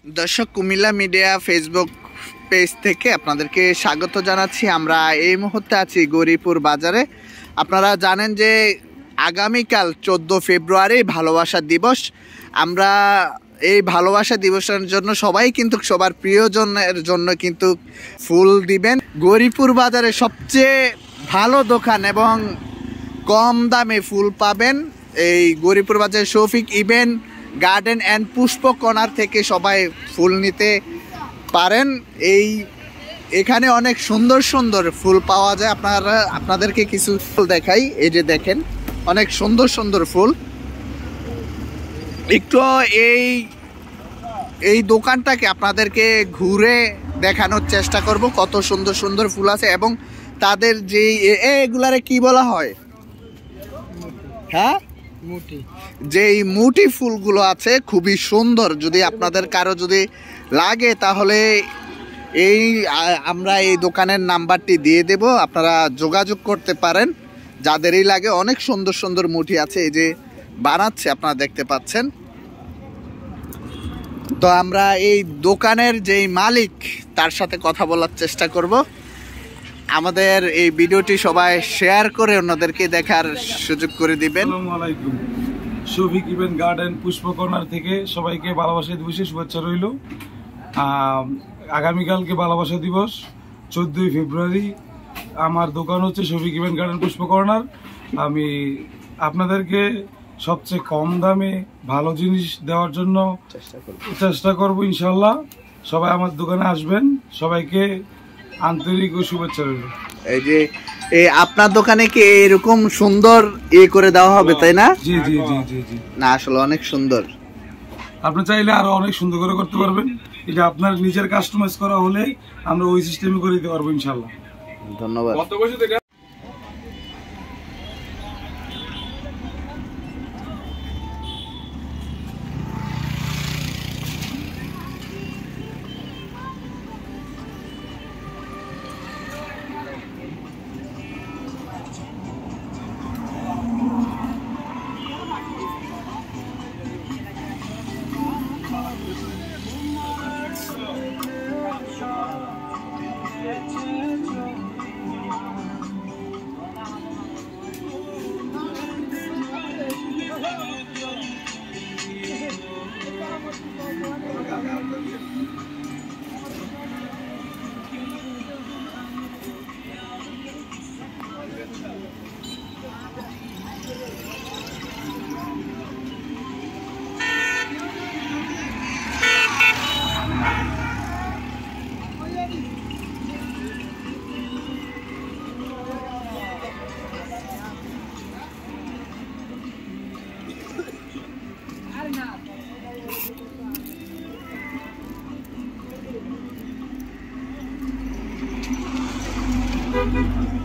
দর্শক, Comilla media Facebook page থেকে আপনাদেরকে স্বাগত জানাচ্ছি। আমরা এই মুহূর্তে আছি গৌরীপুর বাজারে। আপনারা জানেন যে আগামীকাল 14 ফেব্রুয়ারি ভালোবাসা দিবস। আমরা এই ভালোবাসা দিবসের জন্য সবাই কিন্তু সবার প্রিয়জনের জন্য কিন্তু ফুল দিবেন। গৌরীপুর বাজারে সবচেয়ে ভালো দোকান এবং কম দামে ফুল পাবেন এই গৌরীপুর বাজারে Shafiq event garden and Pushpa corner থেকে সবাই ফুল নিতে পারেন। এখানে অনেক সুন্দর সুন্দর ফুল পাওয়া যায়। আপনাদেরকে কিছু ফুল দেখাই। এই যে দেখেন, অনেক সুন্দর সুন্দর ফুল। একটু এই দোকানটাকে আপনাদেরকে ঘুরে দেখানোর চেষ্টা করব কত সুন্দর সুন্দর ফুল আছে এবং তাদের যে এগুলারে কি বলা হয়, হ্যাঁ, যেই মুটি ফুলগুলো আছে খুবই সুন্দর। যদি আপনাদের কারো যদি লাগে তাহলে আমরা এই দোকানের নাম্বারটি দিয়ে দেব, আপনারা যোগাযোগ করতে পারেন যাদেরই লাগে। অনেক সুন্দর সুন্দর মুঠি আছে, এই যে বানাচ্ছে আপনারা দেখতে পাচ্ছেন। তো আমরা এই দোকানের যেই মালিক তার সাথে কথা বলার চেষ্টা করব। আমাদের এই ভিডিওটি সবাই শেয়ার করে অন্যদেরকে দেখার সুযোগ করে দিবেন। আসসালামু আলাইকুম। শফিক ইভেন্ট গার্ডেন পুষ্প কর্নার থেকে সবাইকে ভালোবাসা দিবসের শুভেচ্ছা রইল। আগামীকালকে ভালোবাসা দিবস 14 ফেব্রুয়ারি। আমার দোকান হচ্ছে শফিক ইভেন্ট গার্ডেন পুষ্প কর্নার। আমি আপনাদেরকে সবচেয়ে কম দামে ভালো জিনিস দেওয়ার জন্য চেষ্টা করব ইনশাল্লাহ। সবাই আমার দোকানে আসবেন, সবাইকে আন্তরিক ও শুভেচ্ছা রইল। এই যে আপনার দোকানে কি এরকম সুন্দর করে দেওয়া হবে, তাই না? জি জি জি জি জি। না, আসলে অনেক সুন্দর। আপনি চাইলে আরো অনেক সুন্দর করে করতে পারবেন। এটা আপনার নিজের কাস্টমাইজ করা হলে আমরা ওই সিস্টেমে করে দিতে পারবো ইনশাল্লাহ। ধন্যবাদ। Thank you.